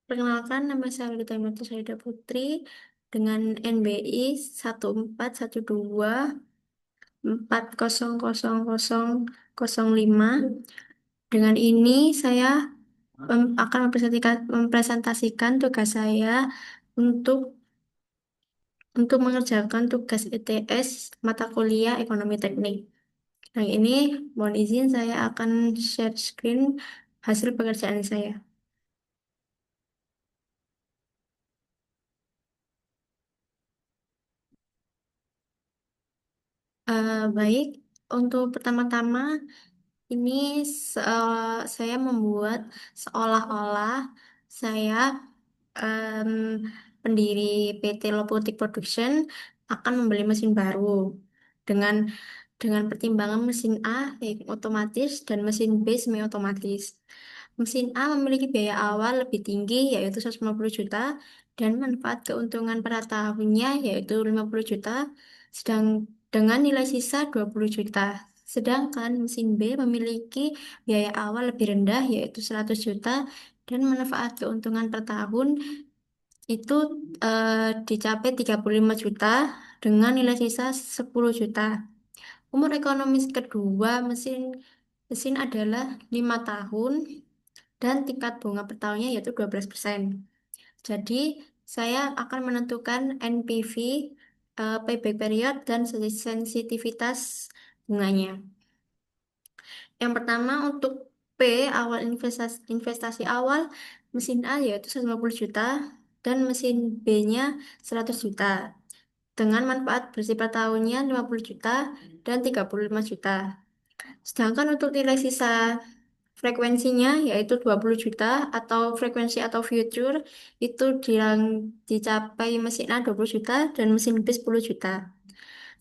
Perkenalkan, nama saya Lita Imelda Saida Putri dengan NBI 14124000005. Dengan ini saya akan mempresentasikan tugas saya untuk mengerjakan tugas ETS mata kuliah Ekonomi Teknik. Yang ini, mohon izin saya akan share screen hasil pekerjaan saya. Baik, untuk pertama-tama ini saya membuat seolah-olah saya em, pendiri PT Loputik Production akan membeli mesin baru dengan pertimbangan mesin A yaitu otomatis dan mesin B semi otomatis. Mesin A memiliki biaya awal lebih tinggi yaitu 150 juta dan manfaat keuntungan per tahunnya yaitu 50 juta sedang dengan nilai sisa 20 juta. Sedangkan mesin B memiliki biaya awal lebih rendah yaitu 100 juta dan manfaat keuntungan per tahun itu eh, dicapai 35 juta dengan nilai sisa 10 juta. Umur ekonomis kedua mesin mesin adalah 5 tahun dan tingkat bunga per tahunnya yaitu 12%. Jadi, saya akan menentukan NPV, payback period, dan sensitivitas bunganya. Yang pertama untuk P, awal investasi awal, mesin A yaitu 150 juta dan mesin B-nya 100 juta. Dengan manfaat bersih per tahunnya 50 juta dan 35 juta. Sedangkan untuk nilai sisa frekuensinya yaitu 20 juta atau frekuensi atau future itu dicapai mesin A 20 juta dan mesin B 10 juta.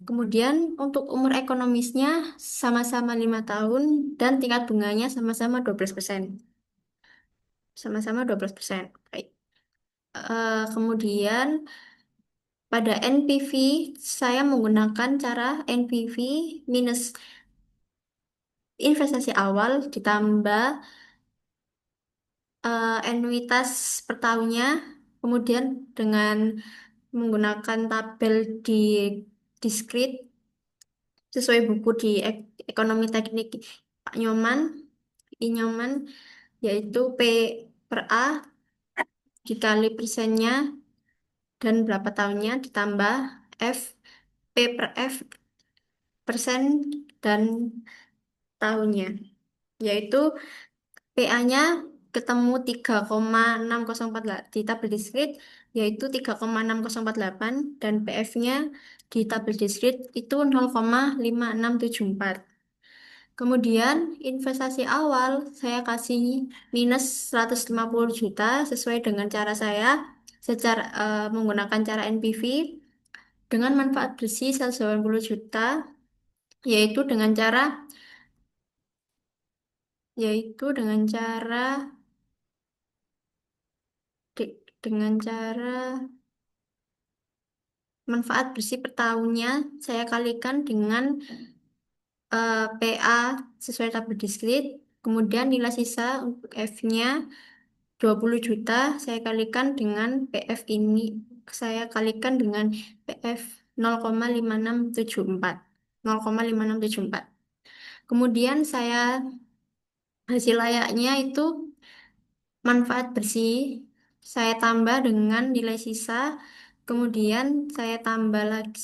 Kemudian untuk umur ekonomisnya sama-sama 5 tahun dan tingkat bunganya sama-sama 12%. Sama-sama 12%. Baik. Kemudian pada NPV saya menggunakan cara NPV minus investasi awal ditambah anuitas per tahunnya, kemudian dengan menggunakan tabel di diskrit sesuai buku di Ekonomi Teknik Pak Nyoman, I Nyoman, yaitu P per A dikali persennya dan berapa tahunnya ditambah F, P per F persen dan tahunnya, yaitu PA-nya ketemu 3,6048 di tabel diskrit yaitu 3,6048 dan PF-nya di tabel diskrit itu 0,5674. Kemudian investasi awal saya kasih minus 150 juta sesuai dengan cara saya menggunakan cara NPV dengan manfaat bersih 180 juta yaitu dengan cara yaitu dengan cara dengan cara manfaat bersih per tahunnya saya kalikan dengan PA sesuai tabel diskrit. Kemudian nilai sisa untuk F-nya 20 juta saya kalikan dengan PF ini. Saya kalikan dengan PF 0,5674. 0,5674. Kemudian hasil layaknya itu manfaat bersih saya tambah dengan nilai sisa. Kemudian saya tambah lagi.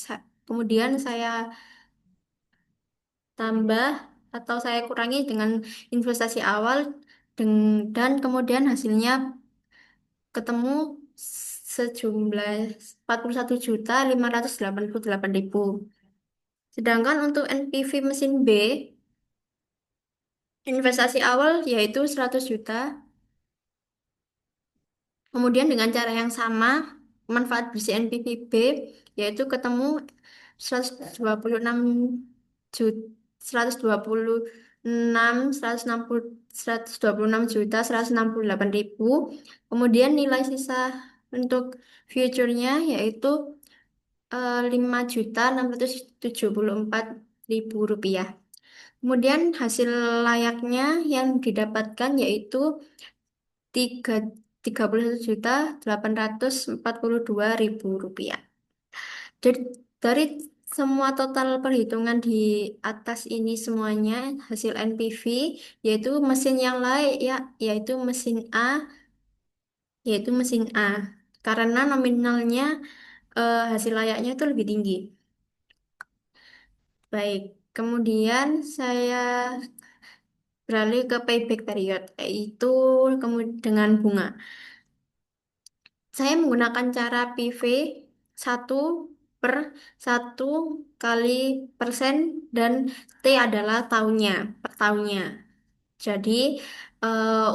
Kemudian saya tambah atau saya kurangi dengan investasi awal dan kemudian hasilnya ketemu sejumlah 41.588.000. Sedangkan untuk NPV mesin B, investasi awal yaitu 100 juta. Kemudian dengan cara yang sama, manfaat bersih NPVB yaitu ketemu 126 juta, 126 juta 168.000. Kemudian nilai sisa untuk future-nya yaitu 5.674.000 rupiah. Kemudian hasil layaknya yang didapatkan yaitu 3 Rp31.842.000. Jadi dari semua total perhitungan di atas ini semuanya hasil NPV yaitu mesin yang lain ya yaitu mesin A karena nominalnya hasil layaknya itu lebih tinggi. Baik, kemudian saya beralih ke payback period yaitu dengan bunga. Saya menggunakan cara PV 1/1 kali persen dan T adalah tahunnya, per tahunnya. Jadi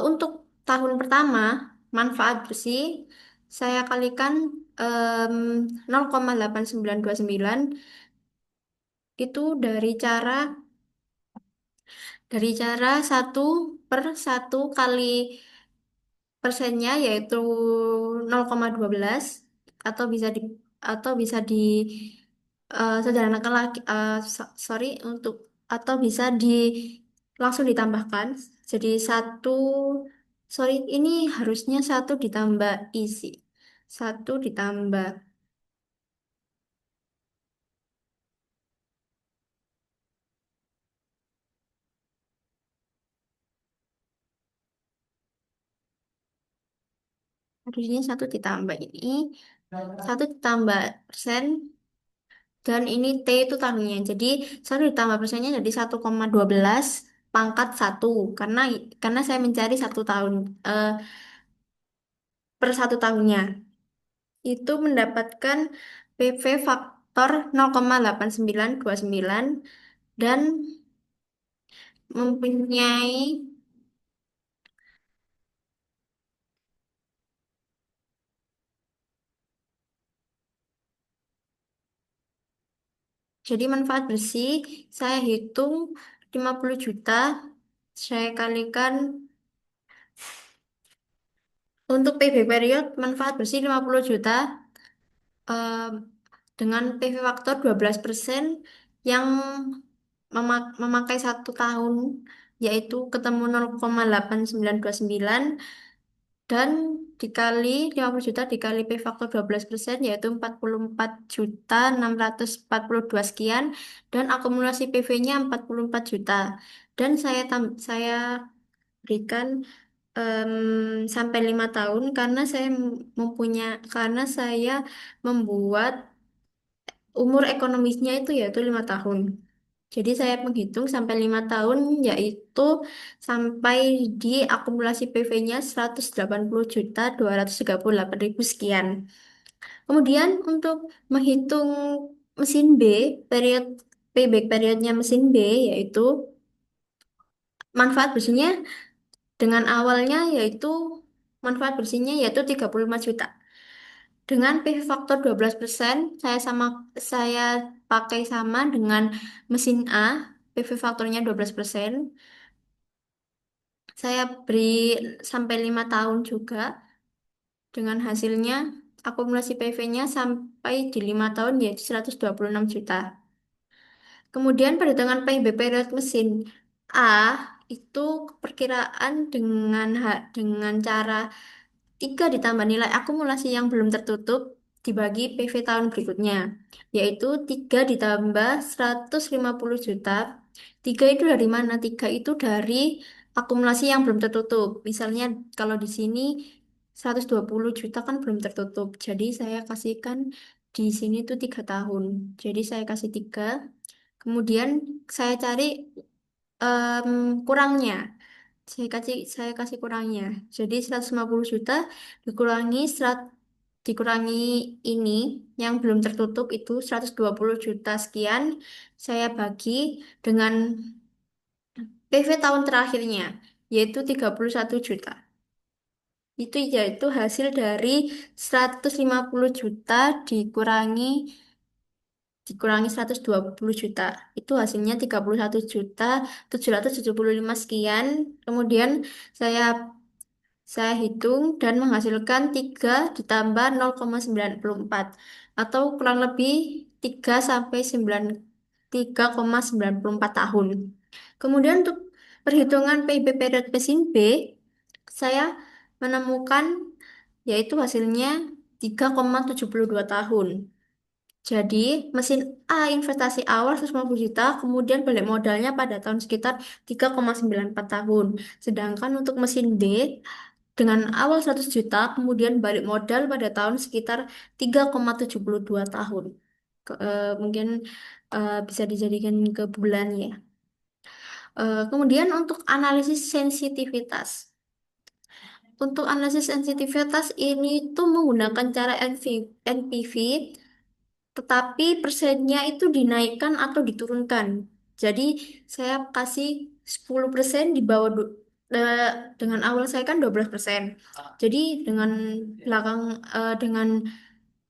untuk tahun pertama manfaat bersih saya kalikan 0,8929 itu dari cara 1/1 kali persennya yaitu 0,12 atau bisa di atau bisa di sederhanakan lagi sorry untuk atau bisa langsung ditambahkan jadi sorry ini harusnya satu ditambah isi satu ditambah harusnya satu ditambah ini satu ditambah persen dan ini T itu tahunnya. Jadi satu ditambah persennya jadi 1,12 pangkat satu karena saya mencari 1 tahun eh, per 1 tahunnya. Itu mendapatkan PV faktor 0,8929 dan mempunyai jadi manfaat bersih saya hitung 50 juta saya kalikan untuk PB period manfaat bersih 50 juta eh, dengan PV faktor 12% yang memakai 1 tahun yaitu ketemu 0,8929 dan dikali 50 juta dikali P faktor 12% yaitu 44.642 sekian dan akumulasi PV-nya 44 juta dan saya berikan sampai 5 tahun karena saya membuat umur ekonomisnya itu yaitu 5 tahun. Jadi saya menghitung sampai 5 tahun yaitu sampai di akumulasi PV-nya 180.238.000 sekian. Kemudian untuk menghitung mesin B, period payback periodnya mesin B yaitu manfaat bersihnya dengan awalnya yaitu manfaat bersihnya yaitu 35 juta. Dengan PV faktor 12% saya pakai sama dengan mesin A, PV faktornya 12%. Saya beri sampai 5 tahun juga dengan hasilnya akumulasi PV-nya sampai di 5 tahun yaitu 126 juta. Kemudian perhitungan payback period mesin A itu perkiraan dengan cara 3 ditambah nilai akumulasi yang belum tertutup dibagi PV tahun berikutnya, yaitu 3 ditambah 150 juta. 3 itu dari mana? 3 itu dari akumulasi yang belum tertutup. Misalnya kalau di sini 120 juta kan belum tertutup. Jadi saya kasihkan di sini tuh 3 tahun. Jadi saya kasih 3. Kemudian saya cari em, kurangnya. Saya kasih kurangnya. Jadi 150 juta dikurangi dikurangi ini yang belum tertutup itu 120 juta sekian. Saya bagi dengan PV tahun terakhirnya yaitu 31 juta. Itu yaitu hasil dari 150 juta dikurangi dikurangi 120 juta. Itu hasilnya 31.775 sekian. Kemudian saya Saya hitung dan menghasilkan 3 ditambah 0,94 atau kurang lebih 3,94 tahun. Kemudian untuk perhitungan PIB period mesin B, saya menemukan yaitu hasilnya 3,72 tahun. Jadi, mesin A investasi awal 150 juta, kemudian balik modalnya pada tahun sekitar 3,94 tahun. Sedangkan untuk mesin B, dengan awal 100 juta, kemudian balik modal pada tahun sekitar 3,72 tahun. Mungkin bisa dijadikan ke bulan ya. Kemudian untuk analisis sensitivitas. Untuk analisis sensitivitas ini tuh menggunakan cara NPV, tetapi persennya itu dinaikkan atau diturunkan. Jadi saya kasih 10% di bawah dengan awal saya kan 12%. Jadi dengan belakang dengan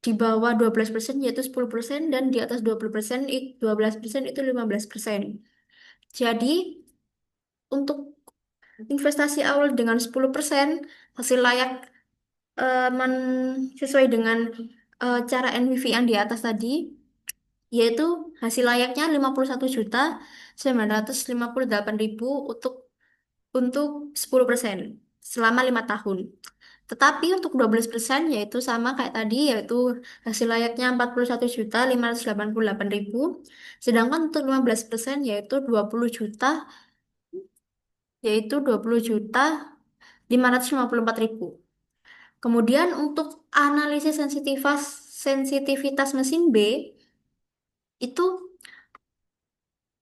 di bawah 12% yaitu 10% dan di atas 20% 12% itu 15%. Jadi untuk investasi awal dengan 10% hasil layak sesuai dengan cara NPV yang di atas tadi, yaitu hasil layaknya 51.958.000 untuk 10% selama 5 tahun. Tetapi untuk 12% yaitu sama kayak tadi, yaitu hasil layaknya 41.588.000. Sedangkan untuk 15% yaitu 20 juta 554.000. Kemudian untuk analisis sensitivitas mesin B itu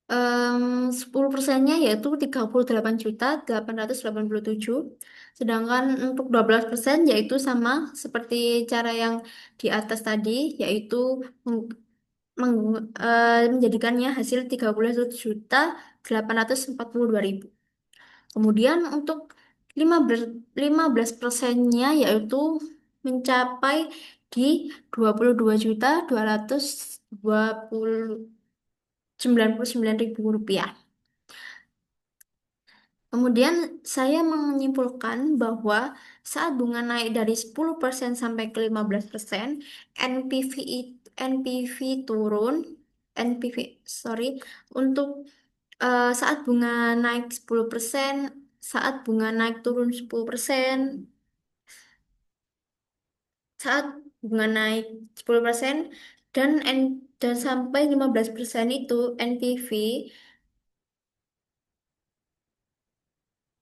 10%-nya yaitu 38.887. Sedangkan untuk 12% yaitu sama seperti cara yang di atas tadi, yaitu menjadikannya hasil 31.842.000. Kemudian untuk 15 15%-nya yaitu mencapai di 22.299.000 rupiah. Kemudian saya menyimpulkan bahwa saat bunga naik dari 10% sampai ke 15%, NPV NPV turun, NPV sorry, untuk saat bunga naik 10%, saat bunga naik turun 10%, saat bunga naik 10% dan sampai 15% itu NPV.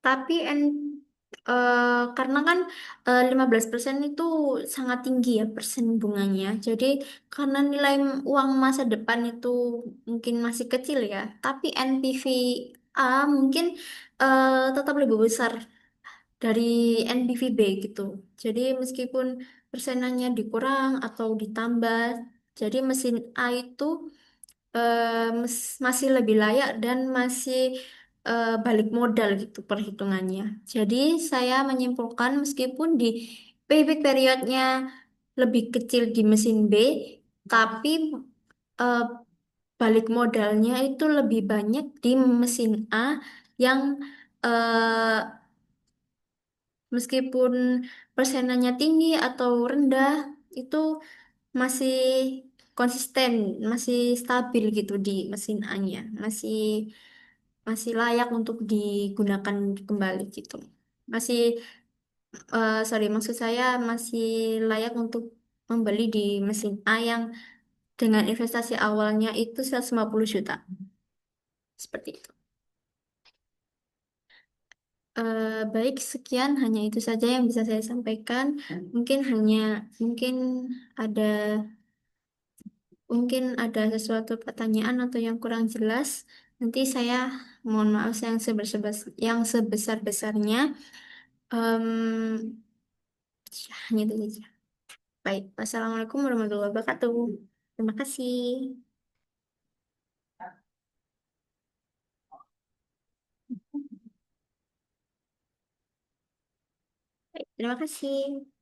Tapi karena kan 15% itu sangat tinggi ya persen bunganya. Jadi karena nilai uang masa depan itu mungkin masih kecil ya. Tapi NPV A mungkin tetap lebih besar dari NPV B gitu. Jadi meskipun persenannya dikurang atau ditambah, jadi mesin A itu masih lebih layak dan masih balik modal gitu perhitungannya. Jadi saya menyimpulkan meskipun di payback periodnya lebih kecil di mesin B, tapi eh, balik modalnya itu lebih banyak di mesin A yang eh, meskipun persenannya tinggi atau rendah, itu masih konsisten, masih stabil gitu di mesin A-nya, masih masih layak untuk digunakan kembali gitu. Masih, sorry, maksud saya masih layak untuk membeli di mesin A yang dengan investasi awalnya itu 150 juta. Seperti itu. Baik, sekian hanya itu saja yang bisa saya sampaikan. Mungkin hanya mungkin ada Mungkin ada sesuatu pertanyaan atau yang kurang jelas. Nanti saya mohon maaf yang sebesar-besarnya. Em, hanya itu saja. Baik, wassalamualaikum warahmatullahi wabarakatuh. Terima kasih. Baik, terima kasih.